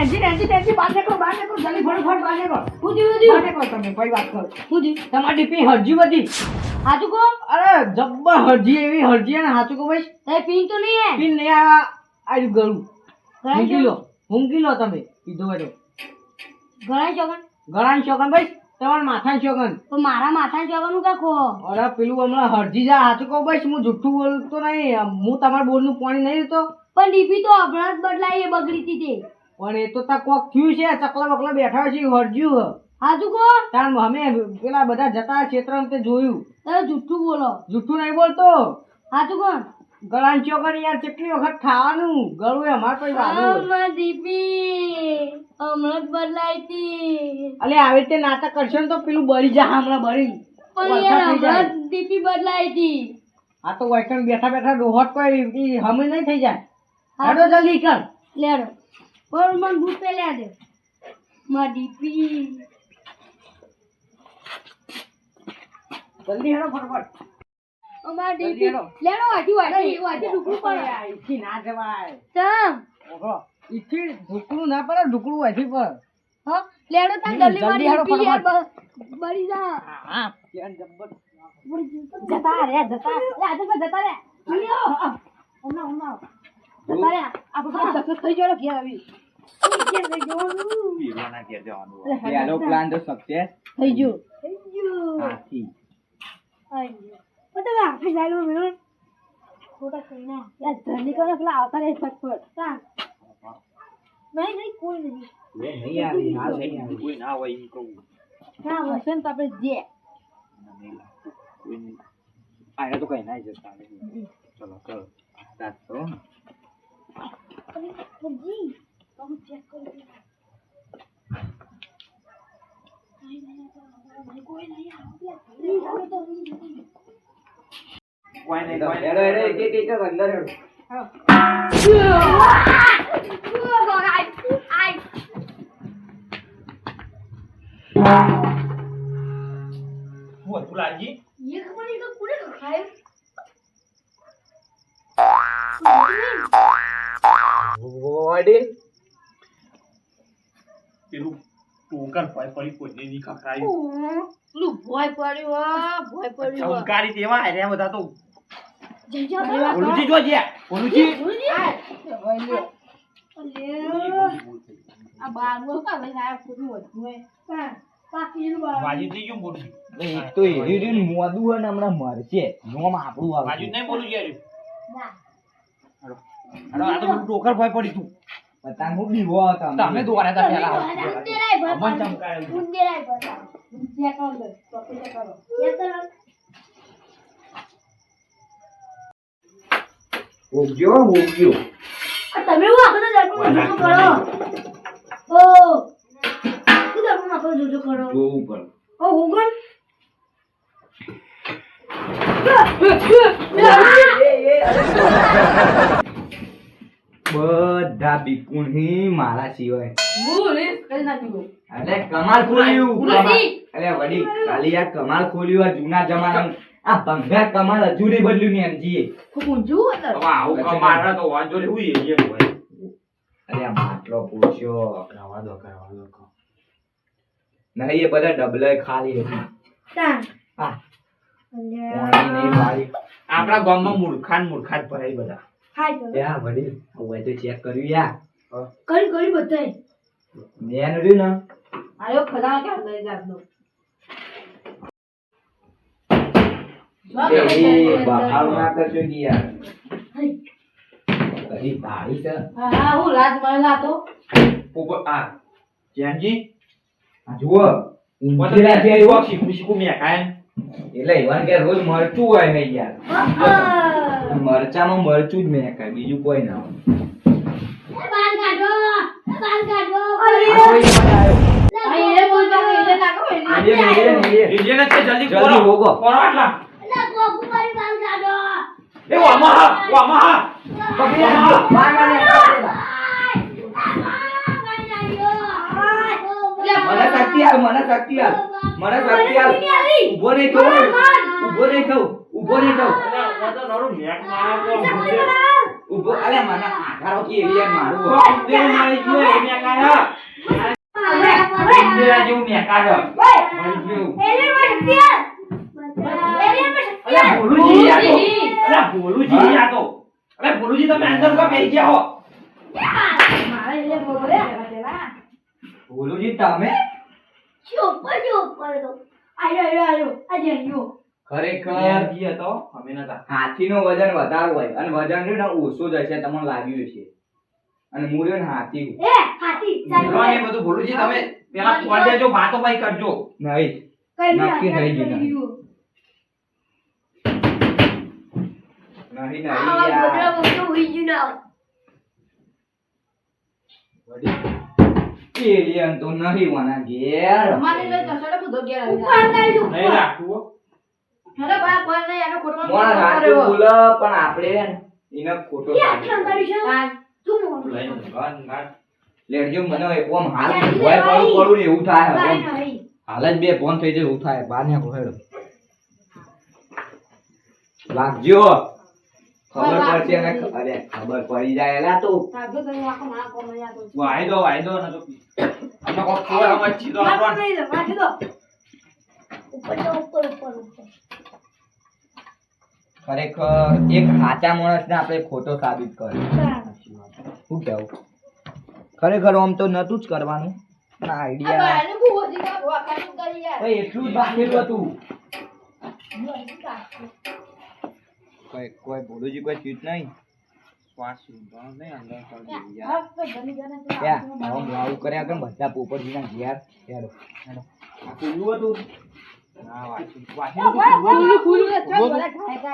નેજી બાર નીકળો જલ્દી ફટાફટ બાર નીકળો બાર નીકળો તમે કોઈ વાત કરો તમારી ડીપી હરજી બધી હાચું કો અરે જબ્બર હરજી એવી હરજી ને હાચું કો ભાઈ તે પીન તો નહીં હે પીન નહીં આ ગળું ઊંઘી લો તમે કીધું એટલે ગળાઈ ચોગન ભાઈ તમારા માથા ચોગન તો મારા માથા ચોગન કા ખો અરે પેલું હમણાં હરજી જા હાચું કહું ભાઈ હું જુઠ્ઠું બોલતો નહીં હું તમારા બોરનું પાણી નહીં લેતો પણ ડીપી તો હમણાં જ બદલાઈ એ બગડી હતી તે પણ એ તો તા કોક થયું છે ચકલા બકલા બેઠા છે હરજ્યું હાચું કો તાર અમે પેલા બધા જતા ક્ષેત્રમાં તે જોયું તમે જુઠ્ઠું બોલો જુઠ્ઠું નહીં બોલતો હાચું કો ગળાન ચોકન યાર કેટલી વખત ખાવાનું ગળું અમાર કોઈ વાળું ડીપી હમણાં જ બદલાઈ હતી અલે આવી રીતે નાટક કરશો ને તો પેલું બળી જા હમણાં બળી પણ યાર હમણાં ડીપી બદલાઈ હતી આ તો વાઈકન બેઠા રોહટ કોઈ હમે નહીં થઈ જાય હેડો જલ્દી કર લેડો પણ મને ભૂત પે લે દે માં ડીપી જલ્દી હેડો ફટાફટ અમાર ડીપી લેડો વાટી ઢુકડું પડે ઈથી ના જવાય તમ ઓહો ઈથી ઢુકડું ના પડે ઢુકડું વાથી પર હા લેડો તા જલ્દી માં જલ્દી હેડો ડીપી યાર ફટાફટ. બળી જા હા કેન જબ્બર જતા રે જતા રે જલ્દી આવો ઓના જતા રે આપણે સક્સેસ થઈ ગયો ઘેર આવી પેલો પ્લાન તો સક્સેસ થઈ ગયો હાથી પતા આપી સાઈડ માં મેળો ખોટા કઈના યાર જલ્દી કરો પેલા આવતા રે ફટફટ તા નહીં કોઈ નહીં નહીં આવી હાલ નહીં આવી કોઈ ના હોય એમ કહું ના વસન તો આપણે જે આને તો કઈ ના જતા ચલો ચલો સ્ટાર્ટ કરો જી તમે ચેક કરો કોઈ નહીં આવે તો ये खबर नहीं तो पूरे खाए પેલું ટોકર ભય પડી કોઈને નહીં ખખડાયું lu ભોય પડ્યો ચમકારી તેમાં આર્યા બધા તો જંજા ઓલુજી જોજે ઓલુજી આ બારમો કા ભાઈ આ પૂરું વધુ હે પાકીનું બાર વાજી થઈ ગયું બોલું તો હીરીન મોદું હે ને હમણાં મરશે નોમ આપણું આવે વાજી નહીં બોલું યાર ના અરે આ તો ટોકર ભય પડી તું પતંગ હું બીવો તમે દોરા તા પેલા ઉંદેરાય ભર અમન ચમકારે ઉંદેરાય ભર જે કરો દે તો કરો ये तो ઉગ્યો તમે હું આખો દર્પણ જોજો કરો ઓ તું દર્પણ આખો જોજો કરો જોવું પણ ઓ હોગન બધા બિકુણ હી મારા સિવાય બોલે કઈ નાખ્યું અરે કમાલ ખોલ્યું વડી. અરે વડી ખાલી આ કમાલ ખોલ્યું આ જૂના જમાના આ ભંગાર કમાલ હજુ નહીં બદલ્યું ને એમજી ઊંજું હતું હવે આવું કમારા તો વાંધો રે હુઈ એ હોય અરે આ માટલો પૂછ્યો કરવા દો નહીં એ બધા ડબલે ખાલી હતી તા આ પાણી નહીં વાળી આપણા ગામમાં મૂર્ખાન ભરાય બધા હાય તો યા વડી હવે તો ચેક કર્યું યા કરી બધાય મેન રહ્યું ને આયો ખડા કે લઈ જાતો એ બહાર ના કરજો કે યાર કદી તાળી છે હા હું રાત મળેલા તો ઉપર આ જેનજી આ જુઓ વતન ઊંધેરા છે આવ્યો શીખું મે કાય એટલે એવાને કે રોજ મરચું હોય ને યાર મરચામાં મરચું જ મેં કાંઈ બીજું કોઈ ના હોય બાર કાઢો આ કોઈ નહીં આવ્યો. ભાઈ એ બોલ બાકી એટલે નાખો એ રીજે ને જલ્દી જલ્દી હોગો. કરો આટલા એટલે કોકુ મારી બાર કાઢો એ વામા પકડી લો. માર માર ને કાઢેલા. મને શક્તિ આલ ઊભો નહીં થવું ઊભો નહીં થવું તો નરો નેક મારો ઊભો અલે મને આઘારો કે એલિયન મારું તો ઉંદર મારી ગયો એ મેકાયો ઉંદર જેવું મેકાયો મરી ગયું અરે ભોલુજી આ તો અરે ભોલુજી તમે અંદર કો બેસી ગયા હો ભોલુજી તમે ખરેખર જી હતો અમે નતા હાથીનો વજન વધારે હોય અને વજન છે ને ઓછું જ હશે તમને લાગ્યું છે અને મૂર્યો ને હાથી એ બધું ભોલુજી તમે પેલા કોલ દેજો વાતો ભાઈ કરજો નહીં નક્કી થઈ ગયું નહીં યાર એલિયન તો નહીં વાના ઘેર નહીં રાખવું હો. મોણા રાતે બોલે પણ આપણે એને ખોટો લેડજો મને એકમ હાલ ભય પડું ને એવું થાય હવે હાલ જ બે ફોન થઈ જાય એવું થાય બાર ને કોહેડો લાગજો ખબર પડશે ને અરે ખબર પડી જાય એલા તું વાયદો ન તો અમે કોક ખોર અમે ચીધો આપણો ખરેખર એક સાચા માણસને આપણે ખોટો સાબિત કર્યો શું કેવું ખરેખર આમ તો નતું જ કરવાનું પણ આઈડિયા એટલું જ બાકી હતું કોઈ ભોલુજી કોઈ ચીજ નહીં શ્વાસ લીધો નહીં અંદર કરી દીધી ક્યાં આવું આવું કર્યા કેમ બધા પોપટજીના ઘેર હેડો હેડો આ ખુલ્લું હતું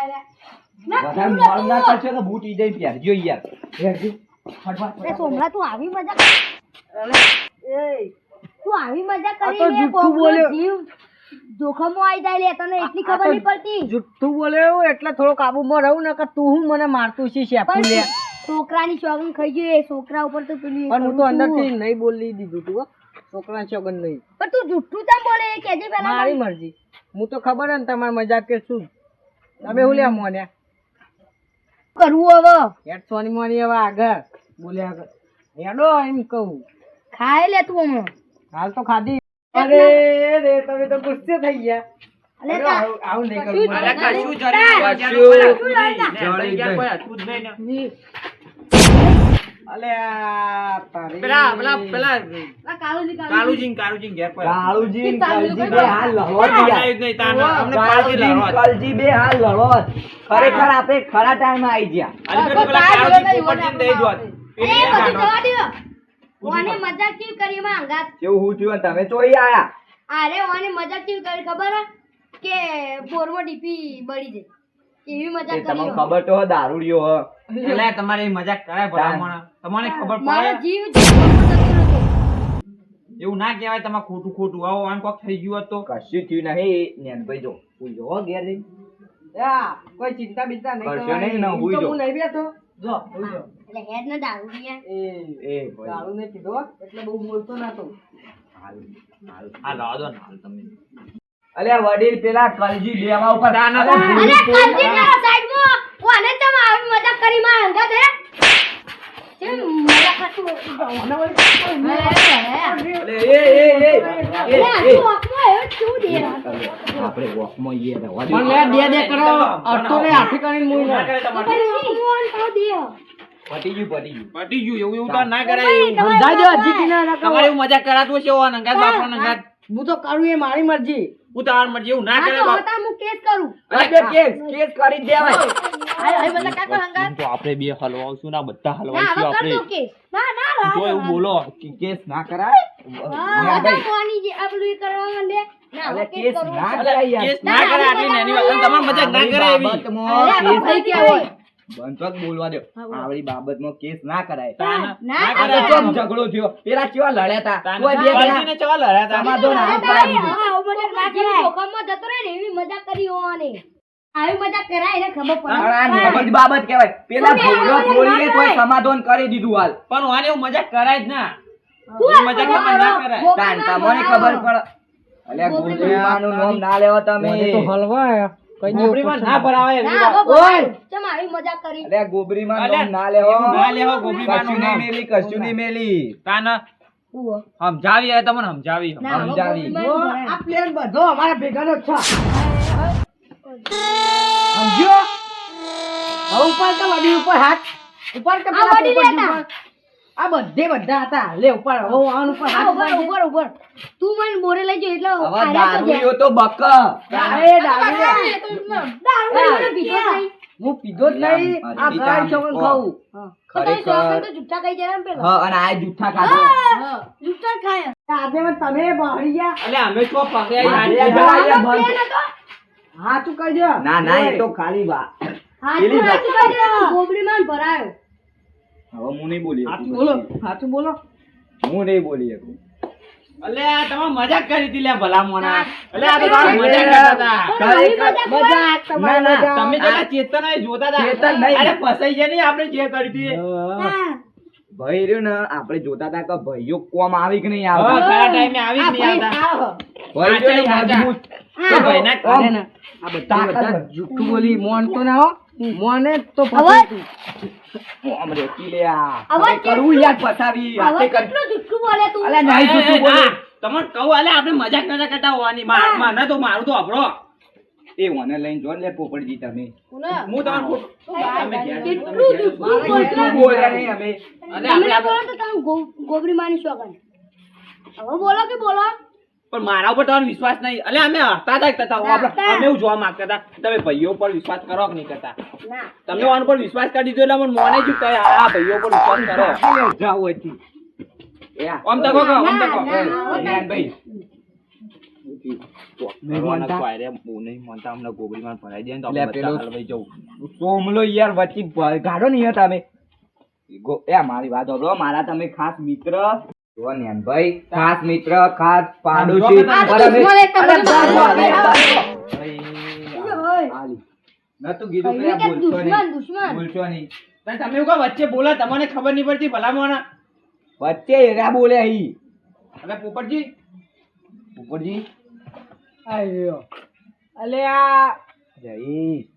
વધારે મોડું ના કરશો તો બૂટ ઈ જઈ પહેરજો યાર પહેરજો ફટફટ સોમલા તું આવી મજા તું આવી મજા આ તો કરી જુઠ્ઠું બોલ્યો. જીવ જોખમમાં આવી જાય લે તને એટલી ખબર નહીં પડતી જુઠ્ઠું બોલ્યો એટલે થોડો કાબુમાં રહું ને કે તું હું મને મારતું છે શેફુ લે પણ છોકરાની શોગન ખાઈ ગઈ એ છોકરા ઉપર તો પેલી પણ હું તો અંદરથી નહીં બોલી દીધું તું હો. છોકરા છોકન નહીં પણ તું જુઠ્ઠું કેમ બોલે એ કહેજે પહેલા મારી મરજી હું તો ખબર હે ને તમારી મજાક કે શું તમે હું લે મોન્યા કરવું હવે હેડ સોની મોની હવે આગળ બોલ્યા આગળ હેડો એમ કહું ખાઈ લે તું હમણાં હાલ તો ખાધી અરે રે તમે તો ગુસ્સે થઈ ગયા અલે અરે, તા- આવું નહીં કશું કરું જ અરે નહીં. કશું જરી કોઈ હતું જ નહીં ને અલે આ તારી પેલા આ કાળુજી કાળુજી ઘેર પર કાળુજી ને ચાલ્યું કલજી કોઈ બે હાલ લડો જ યાર. જ નહીં તાને અમને પાછી કાળુજી ને લડવા કલજી બે હાલ લડો જ. ખરેખર આપણે ખરા ટાઈમે આવી ગયા અને પેલા કાળુજી પોપટજીને દઈ દો એ બધું જવા દો ઓને મજાક કેવી કરી એમાં અંગાત કેવું હું થયું અને તમે ચોરી આયા અરે ઓને મજાક કેવી કરી ખબર હે? કે બોરમાં ડીપી બળી જાય એવી મજાક એ તમને કરી ખબર તો હોય દારૂડિયો હ. એટલે તમારે મજાક કરાય ભલામણ તમને ખબર મારો પડે જીવ જોખમમાં જતો નતો. એવું ના કહેવાય તમારે ખોટું આવો આમ કોક થઈ ગયું હોત તો કશું થયું નહીં નેનભાઈ જો હું જો ઘેર જઈને. યા, કોઈ ચિંતા બિંતા નહીં કરશો કરવાની. નહીં ને, હું હુઈ તો तो જાઓ. હું નહીં બેઠો જો હુઈ જાઓ. એટલે હેડ ને દારૂ પીએ. એ એ ભાઈ દારૂ ને કીધો એટલે બહુ બોલતો નતો હાલ, હાલ. આ લાવો દો ને હાલ તમે અલ્યા વડીલ પેલા કલજી દેવા ઉપર ના, ના, અરે ના. અરે ભૂલી કાલજી તો તારા સાઈડમાં ઓને તમે આવી મજાક કરી માં અંગાત હે કેમ મજાક કરતું અરે, એ આપણે વોકમાં ઈએ ને વડીલ. પણ લે દે કરો અડતો ને હાથી કરીને મુઈ ના લે કરે તમારે પતી ગયું પતી ગયું પટી ગયું એવું તો ના કરાય એવું સમજાઈ દો હજી કિના ના તમારે એવું મજાક કરાતું હશે ઓવા નંગાત બાપરો નંગાત હું તો કરું એ મારી મરજી હું તમાર મરજી એવું ના કરે બાપ હું કેસ કરું અરે કેસ કરી જ દેવાય હવે બધા કાકો અંગાત તો આપણે બે હલવા આવશું ના બધા હલવા ના હવે કર દો કેસ ના ના જો એવું બોલો કેસ ના કરાય હા બધા કોની જે આપણું એ કરવા માંડે ના અરે હવે કેસ કેસ કરું ના કરાય યાર. કેસ ના કરે આટલી નાની વાત અને તમારે મજાક ના કરે એવી બાબતમાં અરે કેસ- ભાઈ કેવા હોય બંધ પગ બોલવા દો આવડી બાબતમાં કેસ ના કરાય તાન ના આ તો કરે. કેમ ઝઘડો થયો પેલા કેવા લડ્યા હતા તાન કોઈ બે જણા કલજીને ચવા લડ્યા તા સમાધાન હાથ પડાવી દીધું. જોખમમાં જતો રહે ને એવી મજાક કરી હોવાને આવી મજાક કરાય એને ખબર પણ આ પડે નોર્મલ બાબત કહેવાય પેલા ભોળો બોલીએ તોય સમાધાન કરી દીધું હાલ પણ વાને એવું મજાક કરાય જ ના શું એ મજાક તમારે ના કરાય તાન તમને ખબર પડે અલ્યા ગુરુમાનું નામ ના લેવો તમે મને તો હલવા આયા. ગોબરીમાં ના ભરાવાય એવી ના, વાત. હવે ભરાય. ચમ આવી મજાક કરી? અરે ગોબરીમાં અલ્યા, નામ ના લેવો એવું ના લેવો ગોબરીમાનું કશું નહીં નામ. મેલી કશું નહીં મેલી તાન ઉવ્વ. સમજાવી આ તમને સમજાવી ના, હવે સમજાવી. ગોબરીમાં જો, ભરાય. આ પ્લેન બધો અમારા ભેગાનો જ છે સમજ્યો હવે ઉપર કે વડી ઉપર હાથ ઉપર કે પેલા વડી પોપટજી લેતા. ઉપર? આ બધા હતા લે ઉપર હવે આન ઉપર આ હાથ ઉભર, મારજે. ઉભર, ઉભર. તું મને બોરે લઈ જો એટલે હવે આર્યા તો જાય. દારૂડિયો તો બક એ દારૂડિયા. દારૂ મને પીધો જ નહીં. હું પીધો જ નહીં આ અરે, ગાય ચોકન ખાવું તો તમે ખરેખર. શોખન તો જુઠ્ઠા ખાઈ જરા ને પેલા. હા અને આ જુઠ્ઠા ખાધો હા, જુઠ્ઠા જ ખાય. આજે મને તમે બહારી ગયા અલે અમે તો પકડ્યા માર્યા હાથ. જરા. આનો પ્લેન હતો. હાચું કહેજો ના ના એ તો ખાલી વાત હાથમાં હાથું ખાઈ જરા. ગોબડીમાં ભરાયો. હવે હું નહીં બોલી શકું હાચું બોલો પછી. હાચું બોલો હું નહીં બોલી શકું અલે આ તમે મજાક કરી હતી લે ભલા મોણા. ના. અલે આ તો તમે મજાક કરતા હતા. પણ આવી મજાક હોય. મજાક તમારી ના, ના, મજાક. તમે પેલા ચેતન એ જોતા હતા. ચેતન નહીં. અરે ફસાઈ ગયા નહીં આપણે જે કરી હતી. હા. ભાઈ રહ્યો ને આપણે જોતા હતા કે ભાઈઓ કોમ આવી કે નહીં હવે આવતા ખરા ટાઈમે આવી જ નહીં આ આવતા. ભાઈ ભાઈ રહ્યો ને સાચા, મજબૂત તો ભાઈના અરે ના, આ બધા બધા જુઠ્ઠું બોલી મોન તો ના હો મોને તો હવે- પકડતું. આમ રેતી લે આ. હવે હવે કરવું યાર પસાવી હવે વાતે કર કેટલું જુઠ્ઠું બોલે તું. અલા, નહીં એ, જુઠ્ઠું એ, બોલે. ના. તમને કહું અલે આપણે મજાક નતા કરતા હોવાની. મને તો મારું તો અભરો. એ ઓને લઈને જો લે પોપટજી તમે બોલો. હું તમારું ખોટું. તમે ઘેર- કેટલું તમે ઘેર જુઠ્ઠું મારે બોલે. જુઠ્ઠું બોલ્યા નહીં અમે અલે તમે આપણે બોલો તો તમે ગોબરી માની શોખન. હવે બોલો કે બોલો. પણ મારા ઉપર તમારો વિશ્વાસ નહીં. અલે અમે હસતા હતા કરતા હતા. અમે એવું જોવા માંગતા હતા તમે ભાઈઓ પર વિશ્વાસ કરો કે નહીં કરતા. ના. તમે આના પર વિશ્વાસ કરી દીધો એટલે મને મોને જ કહે હા ભાઈઓ પર વિશ્વાસ કરો. જાઓ અહીંથી. એ આ. આમ તકો કહો, આમ તકો. ના, ના, એ જ્ઞાનભાઈ. નહીં માનતા? માનતા અમને ગોબરીમાં ભરાઈ દે ને તો લે, આપણે પેલો- બધા હલવાઈ જવું. સોમલો યાર વચ્ચે ગાડો નહીં હતા અમે એ મારી વાત સાંભળો મારા તમે ખાસ મિત્ર જો નેનભાઈ ખાસ મિત્ર ખાસ પાડોશી આ તો અરે અમે- દુશ્મન એક અરે તમને બાપ, મારવા બાપ, આવ્યા. બાપ. ઓય, ઓય. હાલી. નતું કીધું કે ભાઈ કે બોલશો દુશ્મન, નહીં દુશ્મન. બોલશો નહીં પણ તમે એવું કહો વચ્ચે બોલા તમને ખબર નહીં પડતી ભલા મોના. વચ્ચે એરા બોલે અહીં અરે પોપટજી ઉપરજી આયો. અલે આ જઈ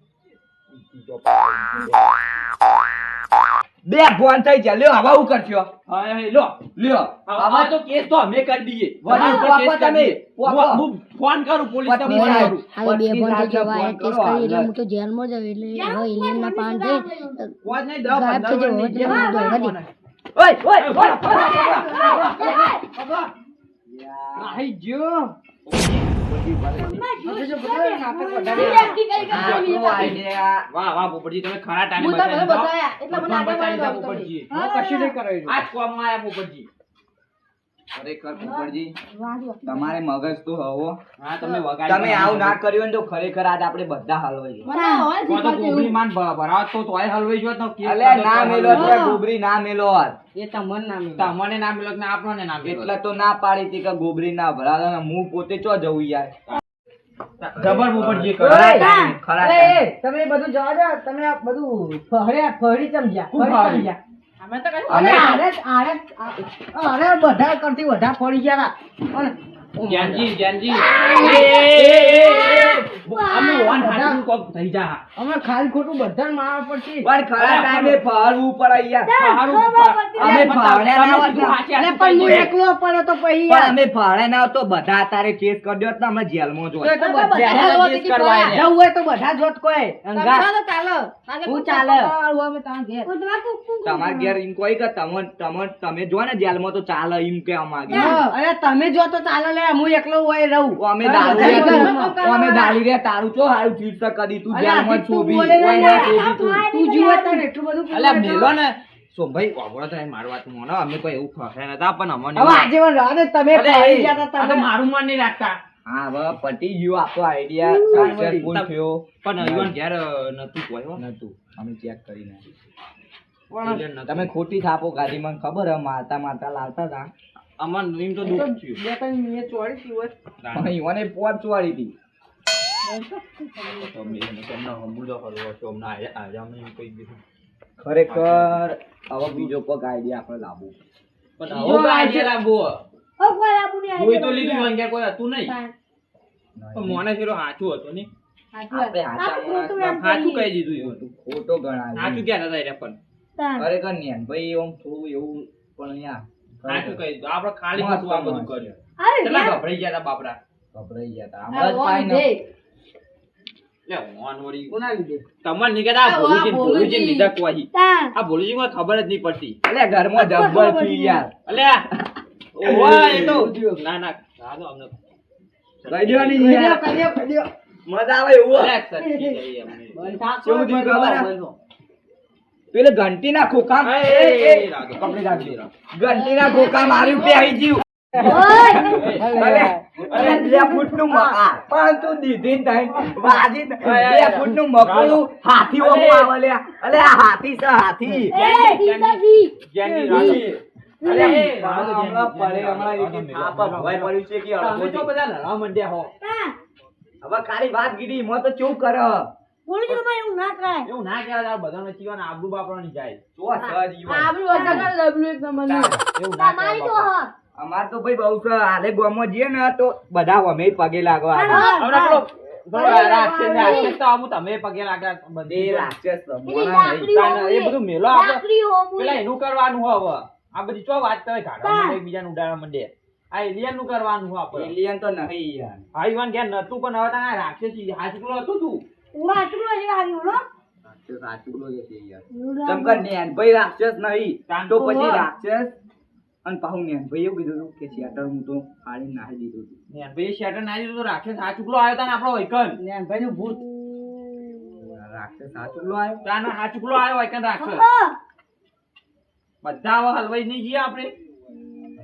બે ફોન થઈ ગયા લ્યો હવે હું કરશો હા એ લો લ્યો આવા તો કેસ તો અમે કરી દઈએ. વળી ઉપર વાપો કેસ કરી તમે, દઈએ. વાપો. હું ફોન કરું પોલીસ પત્ની ફોન સાહેબ. કરું. હવે બે ફોન થઈ પત્ની જવા સાહેબને કેસ ફોન કરી એટલે કરો, હું તો જેલમાં જાઉં એટલે હવે ઇલિયનના પાન થઈ ફોન નહીં, ગાયબ 10-15 થઈ જવો મિનિટ એટલે જેવા હું ફોન દોડવા આવે. દે. ઓય ઓય ઓય આઈ ગયો. વાહ વાહ પોપટજી તમે ખરા ટાઈમે હું તમને બચાવી બતાવ્યા, એટલે મને ભગવાન આગળ બચાવી વાળો દીધા પોપટજી. હું કશું નહીં કરાયું. આ જ કોમમાં આયા પોપટજી. ખરેખર પોપટજી વાંધો. તમારે મગજ તો હવો હા તમે વગાડી તમે આવું ના કર્યું હોય ને તો ખરેખર આજ આપણે બધા હલવાઈ ગયા. મને હવે તો તો શીખવાડતું ગોબરી એવું. માન ભરાવત તો તોય હલવાઈ જોત ને કેસ અલ્યા કરતો ના તો મેલો હલવાઈ છે જોત. ગોબરી ના મેલો આજ. એ તમને ના મેળવ્યું. તમને ના મિલત ને આપણને ના મિલત. એટલે તો ના પાડી હતી કે ગોબરી ના ભરાવે ને હું પોતે ચો જવું યાર જબર પોપટજી કરો. ખરા ઓય! ટાઈમે, ખરા અરે ટાઈમે. એ, તમે બધું જવા દો તમે આ બધું ફહડી ચમજ્યા ખૂબ ફહડી ફહડી. ચમજ્યા. અમે તો કઈ અરે અમે- આરે બધા કરતી વધારે પડી ગયા હતા. અને જ્ઞાનજી જ્ઞાનજી અમે વાન હાથનું કોક થઈ જા. અમે ખાલી ખોટું બધા મારવા પડશે. પણ ખરા ટાઈમે ફરવું પડે યાર સારું અમે ભાવના ના હોત ને. અરે પણ હું એકલો પડ્યો તો પછી પણ યાર. અમે ભાડે ના હોત તો બધા અત્યારે કેસ કરી દો તો અમે જેલમાં તો જોત. એ તો બધા બધા જોત કેસ કરવા જવું આવ્યા. હોય તો બધા જોત કોઈ અંગા. હું ચાલે તમારે ઘેર એમ કોઈ કે તમે જો ને જેલમાં તો ચાલે એમ કેવા માંગે અરે તમે જો તો ચાલે લે હું એકલો હોય રહું. અમે બધા દારૂ ઘરમાં. અમે દારૂ રે તારું ચો હારું ચીજ કરી તું અલ્યા, જેલમાં હજી તું શોભી બોલે ને ઓય ના શોભી તું. તું જુએ તને એટલું બધું અલ્યા પીવું મેલો હોય ને સોમભાઈ વાપરો તો મારી વાત મોનો અમે કોઈ એવું ફસાયા નતા પણ તો. અમને હવે આજે પણ રાહ દે, તમે અરે, પડી ગયા હતા આ તો તમે. મારું મન નહીં રાખતા હા હવે પટી ગયું આપણો આઈડિયા સક્સેસફુલ થયો પણ ઈવન ઘેર નતું કોઈ હો. નતું અમે ચેક કરીને પણ એટલે નતું. તમે ખોટી થાપો કાઢી મને ખબર હે મારતા મારતા લાવતા હતા અમન એમ તો એ તો દુઃખ થયું. બે ત્રણ મિનિટ ચોળી હતી હોય. પણ ઈવોને પોચ વાળી હતી તો મેં એને તમને હમુદો કરવો હતો, અમને આજે અમે એમ કહી દીધું. ખરેખર હવે બીજો કોક આઈડિયા આપણે લાવવું પણ આવો કઈ idea લાવવો? હવે કોઈ આપું નહીં જોઈ તો લીધું પણ ક્યાં કોઈ હતું નહીં હા. પણ મોને ચેલો સાચું હતું નહીં આપણે હાચા માણસમાં સાચું કહી દીધું એવું હતું. ખોટો ગણાય. સાચું કહેતા હતા એને પણ. ખરેખર ને ભાઈ આમ થોડું એવું પણ યાર સાચું કહી દીધું. આપણે ખાલી મસ્ત ખોટું આ બધું માણસ. કર્યું. અરે કેટલા ગભરાઈ ગયા હતા બાપડા. ગભરાઈ ગયા હતા હમણાં જ પાઈ ને લે ઓન વળી. કોના લીધે તમને નહીં કહેતા આ ભોલુજી ને ભોલુજી. ભોલુજી ને લીધા કોઈ. આ ભોલુજી માં ખબર જ નહીં પડતી. અલે ઘરમાં જબ્બર છું યાર અલ્યા ઓવા એ તો ના ના સાદો અમને કહી દો ને યાર કહી દો મજા આવે એવું અલ્યા સરખી જઈએ અમને. કેવું થયું ખબર હે? પેલે ઘંટીના ખોખા એ રાધો. કપડે રાખજે ઘંટીના ખોખા મારી ઉપર આવી ગયું અરે 2 ફૂટનું મકાન પણ તું દીધી ને તઈ વાજી 2 ફૂટનું મકડું હાથી ઓમો આવે લે અલે આ હાથી છે હાથી જેની રાધો. અરે એ, હમણાં પડે હમણાં એક થાપા ભવાઈ પડ્યું છે કે તમે તો બધા લડવા માંડ્યા હો. હવે ખાલી વાત કીધી મો તો ચૂપ કર એવું ના કરાય એવું ના કહેવાય તાર બધાનો જીવન આબરૂ બાપરાની જાય. જો સર આબરૂ વધારે ડબલું એક નંબરનું. એવું ના તમારી તો કહેવાય. અમાર તો ભાઈ બહુ છે હાલે ગામમાં જઈએ ને તો બધા અમે પગે લાગવા આવે. હવે પેલો રાક્ષસ તો આવું તમે પગે લાગ્યા એ બધે રાક્ષસ તો પેલી મોણા નહીં. લાકડી એ બધું મેલો આપણે લાકડી હોવું પેલા એનું કરવાનું હો હવે. આ બધી ચો વાત કરે કાઢવા માંડે એકબીજાને ઉડાડવા માંડે. આ એલિયન નું કરવાનું હો આપણે. એલિયન તો નહીં યાર હા ઈવન ઘેર નતું પણ હવે તારા રાક્ષસી હાચકલો હતું તું. વાટલું હજી આવ્યું હો રાક્ષસ આચુકલો જ છે યાર ચમકર ને ભાઈ રાક્ષસ નહીં તો પછી રાક્ષસ અને પાહુ ને ભાઈ એવું કીધું હતું કે શેટર હું તો ફાડી નાખી દીધું હતું. ને ભાઈ શેટર ના દીધું તો રાક્ષસ હાચકલો આવ્યો તા ને આપણો વૈકન. ભાઈનું ભૂત રાક્ષસ આચુકલો આવ્યો તાનો હાચકલો આવ્યો વૈકન રાક્ષસ. બધા હવે હલવાઈ નહીં જઈએ આપણે.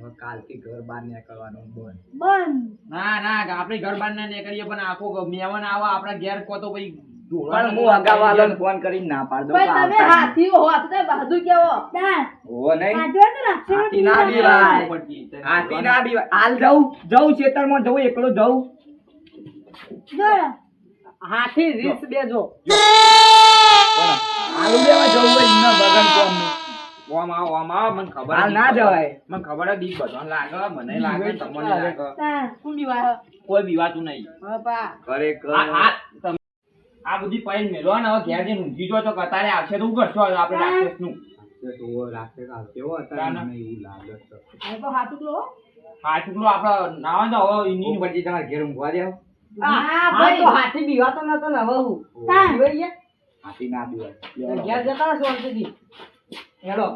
હવે કાલથી ઘર બહાર નીકળવાનું બંધ. બંધ ના ના આપણે ઘર બાર ના નીકળીએ પણ આખો મહેમાન આવા આપણા ઘેર કો તો ભાઈ પણ હું અગાવાલાને ફોન કરીને ના પાડ દઉં ભાઈ તમે હાથી હો તો બહાદુર કેવો દાન હો નહીં આજો ને રાક્ષસ હાથી ના બીવાય હાથી ના બીવાય હાલ જવું ખેતરમાં જવું એકલો જવું જો હાથી રીસ બેજો આલુ લેવા જવું હોય ન બગન કોમ ઓમ આવ મને ખબર હાલ જ ના નહીં. જવાય મને ખબર જ નહીં બધાને લાગે મને લાગે તમને લાગે દાન કોણ બીવાય કોઈ બીવાતું નહીં. બાપા ખરેખર તમે આ બધી પૈન મેલો ને હવે ઘેર જઈને ઊંઘી જો તો કતારે આવશે તો હું કરશો હવે આપણે રાક્ષસનું. રાક્ષસ કેવો હતા મને એવું લાગે છે આ તો હાથી લો હાચકલો આપણે નાવા તો હવે ઈની પછી તમારે ઘેર ઊંઘવા દેવ હા ભાઈ તો હાથી બીવાતો નતો ને હવે હું દાન બીવાઈ ગયા હાથી ના બીવાય તો ઘેર જતા રહો શાંતિથી હેલો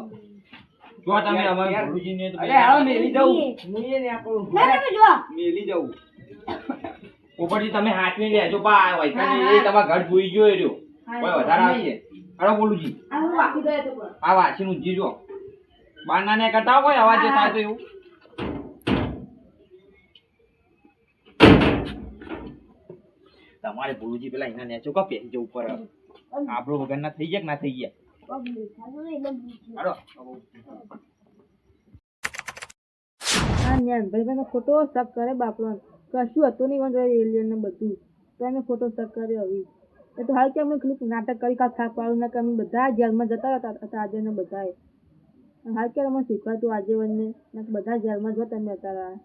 જો તમે અમારા ગુરુજીને તો અરે હાલો મેલી જવું મુઈએ ને આપણું ના તમે જો મેલી જવું ઉપરથી તમે હાથવી લેજો પા હોય એ તમારા ઘર જોઈ ગયો એ રહ્યો કોઈ વધારે આવશે. અરે બોલુજી આ હું વાકી દે તો પણ આ વાંચીને ઊંઘી જો બાર ના ને કરતા હોય અવાજ જે થાય તો એવું. તમારે બોલુજી પેલા એના નેચો કા પહેરી જવું ઉપર આપણો વગર ના થઈ ગયા કે ના થઈ ગયા. હાલો. હા ભાઈ ખોટો શક કરે બાપડો કશું હતું નહીં પણ એલિયન ને બધું તો એને ખોટો શક કર્યો હવે એ તો હાલ કે અમે ખાલી નાટક કરી કાંઈ થાક પાડું ને કે અમે બધા જેલમાં જતા હતા આજે ને બધાએ હાલ કે અમે શીખવાતું આજેવનને બધા જેલમાં જો તમે અત્યારે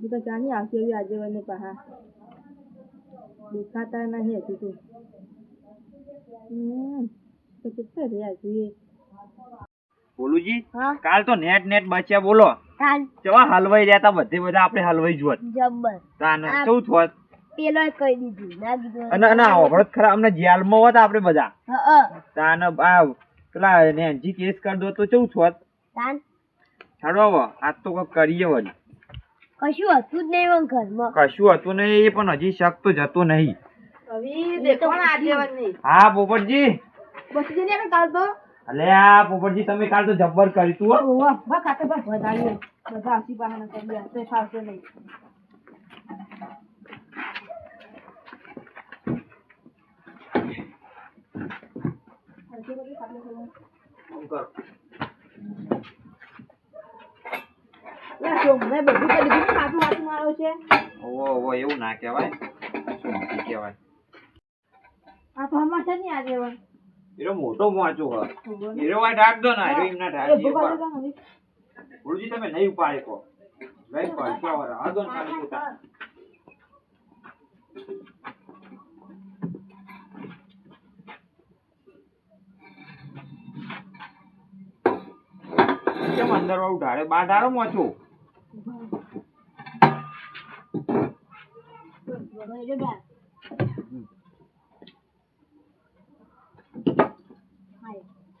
એ તો જાણી આવશે એવી આજેવનને પાહા દેખાતા નહીં હજુ તો તો કેટલા રહ્યા જોઈએ બોલુજી હા કાલ તો નેટ બચ્યા બોલો દાન ચવા હલવાઈ રહ્યા તા બધે બધા આપણે હલવાઈ જોત જબ્બર તાન કેવું થોત પેલો કહી દીધું ના કીધું અને ના ઓભળત ખરા અમને જેલમાં હોત આપણે બધા હા તાન આ પેલા નેનજી કેસ કરી દો તો કેવું થોત. દાન હાડો હવે આજ તો કોક કરીએ વળી. કશું હતું જ નહીં ઘરમાં કશું હતું નહીં પણ હજી શક તો જતો નહીં. હવે દેખો ને આજેવન નહીં હા પોપટજી બસ જઈને આપણે કાલ તો અલે આ પોપટજી તમે કાલ તો જબ્બર કરી તું હો. ઓવા બા ખાતે બસ વધારીએ બધા આસી પાહના કરી તો ફાવશે નહીં આમ કરો. યા તો મેં બધું કરી દીધું હાથું હાથું મારો છે ઓવો એવું ના કહેવાય શું નથી કહેવાય. આ તો હમણાં છે ને આજેવન એનો મોટો મોચો હ એરો વાય ઢાક દો ના એરો એમના ઢાક દે ઉપર. ગુરુજી તમે નહીં ઉપાડે કો લઈ પડશે હવે આ દો ને ખાલી પોતા. અંદર વાળું ઢાળે બહાર ઢાળો મોચો.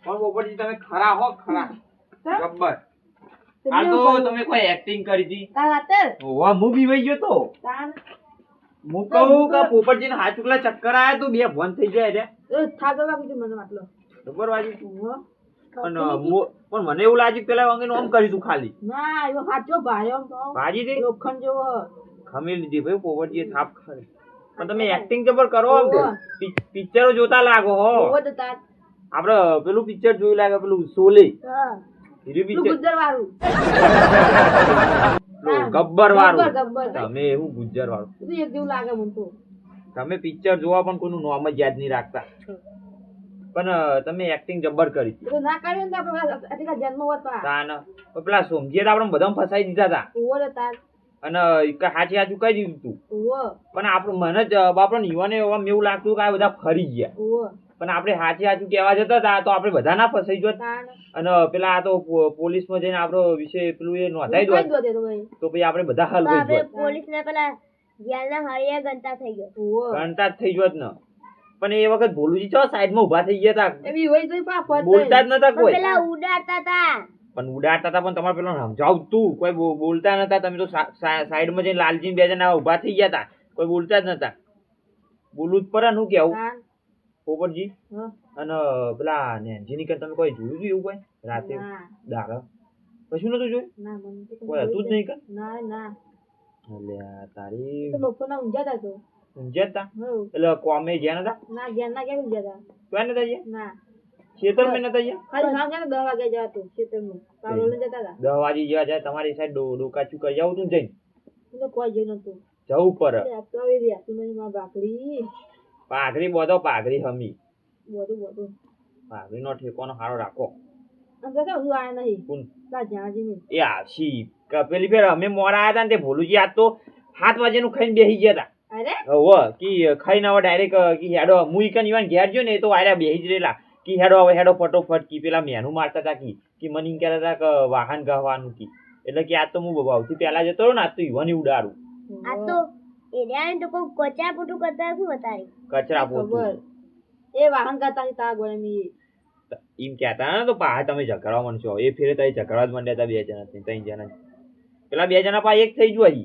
પણ પોપટજી તમે ખરા હો ખરા ગબ્બર. આ તો તમે કોઈ એક્ટિંગ કરી હતી. ઓવા હું બીવાઈ ગયો તો. હું કહું કે પોપટજીને હાથ ચૂકલા ચક્કર આયા તો બે ફોન થઈ જાય ખબર વાજી પણ મને એવું લાગ્યું પેલા વાંગે આમ કરીશું ખાલી ભાજી દે ખમી લીધી ભાઈ પોપટજીએ થાપ ખાલી. પણ તમે એક્ટિંગ જબર કરો પિક્ચરો જોતા લાગો હો. આપડે પેલું પિક્ચર જોયું લાગે પેલું શોલે ગબ્બર વાળું. તમે એવું ગુજ્જર વાળું તમે પિક્ચર જોવા પણ કોઈનું નામ જ યાદ નહીં રાખતા. પણ તમે એક્ટિંગ જબ્બર કરી પેલા સોમજીએ તો આપણે બધા ફસાઈ દીધા હતા અને હાચી હાચું કહી દીધું તું. પણ આપણું મને જ આપણને યુવાને એવા એવું લાગતું કે આ બધા ફરી ગયા. પણ આપણે હાચી હાચું કહેવા જતા હતા તો આપણે બધા ના ફસાઈ જોત. અને પેલા આ તો પોલીસમાં જઈને આપણો વિષય પેલું એ નોંધાઈ દો તો પછી આપણે બધા હલ કરી દોત. પોલીસ ને પેલા જેલના હળિયા ગણતા થઈ ગયો ગણતા જ થઈ જોત ને. પણ એ વખત ભોલુજી ચો સાઈડમાં ઉભા થઈ ગયા હતા બોલતા જ નતા કોઈ. પેલા ઉડાડતા હતા પણ ઉડાડતા હતા પણ તમારે પેલો સમજાવ તું કોઈ બોલતા નતા. તમે તો સાઈડમાં જઈને લાલજી બે જણા ઉભા થઈ ગયા હતા કોઈ બોલતા જ નતા. બોલવું જ પડે નું કેવું પોપટજી. અને પેલા નેન્જીની કઈ તમે કોઈ જોયું હતું એવું કોઈ રાતે દાડા કશું નતું જોયું કોઈ હતું જ નહીં કર તારી ઊંઝ્યા હતા એટલે કોમે ગયા નતા ક્યાં નતા ગયા ખેતર માં નતા ગયા 10 વાગે જેવા જાય તમારી સાઈડ ડોકાચું કરી આવું તું જઈને જવું પડે. પાઘડી બોધો પાઘડી હમી પાઘડી નો ઠેકોનો હારો રાખો. એ આવશી પેલી ફેર અમે મોડા આયા હતા ને તે ભોલુજી આજ તો 7 વાગે નું ખાઈને બેસી ગયા હતા. ખાઈને હવે ડાયરેક્ટ હેડો મુઈ કન ઈવન ઘેર જો ને તો આયા બેસી જ રેલા કી હેડો હવે હેડો ફટોફટ કી પેલા મેનુ મારતા હતા કી મને એમ કહેતા હતા કે વાહન ગહવાનું કી એટલે કે આજ તો હું ભાવથી પેલા જતો રહ્યો ને આજ તો ઈવન ઉડાડું. આ તો એરિયા તો કોઈ કચરા પોટું કરતા શું બતાવી કચરા પોતું એ વાહન કરતા તા ગોળમી એમ કહેતા ને તો પા તમે ઝઘડવા માંડશો એ ફેરે તમે ઝઘડવા જ માંડ્યા હતા 2 જણા 3 જણા પેલા 2 જણા પા એક થઈ ગયું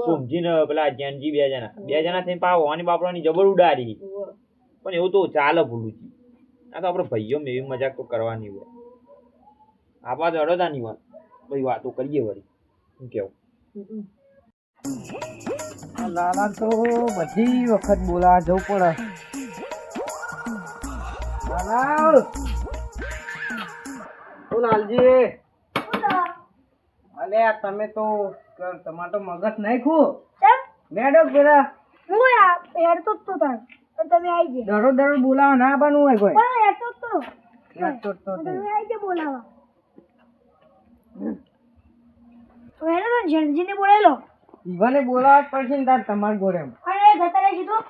સોમજીને પેલા જેનજી 2 જણા થઈને પા હોવાની બાપરાની જબર ઉડાડી. પણ એવું તો ચાલે ભૂલું આ તો આપડે ભાઈઓ એવી મજાક તો કરવાની હોય આપા તો અડોદા ની વાત ભાઈ વાતો કરીએ વળી શું કેવું. લાલા તો બધી વખત બોલાવા જવું પડે. લાલા ઓ લાલજી અલે આ તમે તો તમારે તો મગજ નાખ્યું મેડો પેલા તમે આવી ગયા દરરોજ બોલાવા ના બનવું હોય કોઈ જણજીને બોલાયેલો ઈવાને બોલાવા જ પડશે ને તાર તમાર ઘોડે જતા રહી કીધું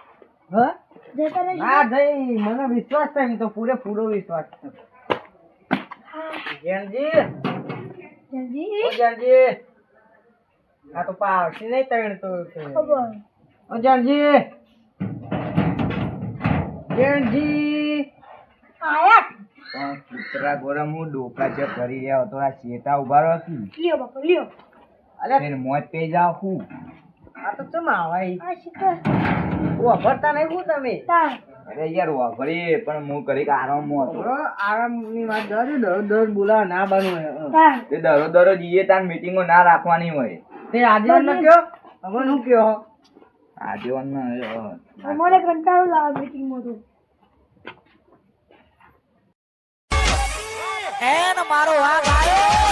ના જઈ મને વિશ્વાસ છે એમ તો પૂરેપૂરો વિશ્વાસ છે. જણજી ઓ જણજી આ તો પાવસી નહીં તણ તો ઓ જણજી કૂતરા ગોરમ હું ડોકા જે કરી રહ્યા હતો આ શેતા ઉભા રહ્યો છું લ્યો બાપા લ્યો અલે ફેર મોત પે જાવ હું આ તો ચમ આવાય આ શીખર વાપરતા નહીં હું તમે અરે યાર વાઘરી પણ હું કરી આરામમાં હતો આરામની વાત દર બોલાવા ના બનવું તે દરરોજ જઈએ તાર મીટિંગો ના રાખવાની હોય તે આજે ન કયો હવે હું કયો આગેવાન અમારે કંટાળો લાવે મીટિંગમાં તો મારો વાઘ આવ્યો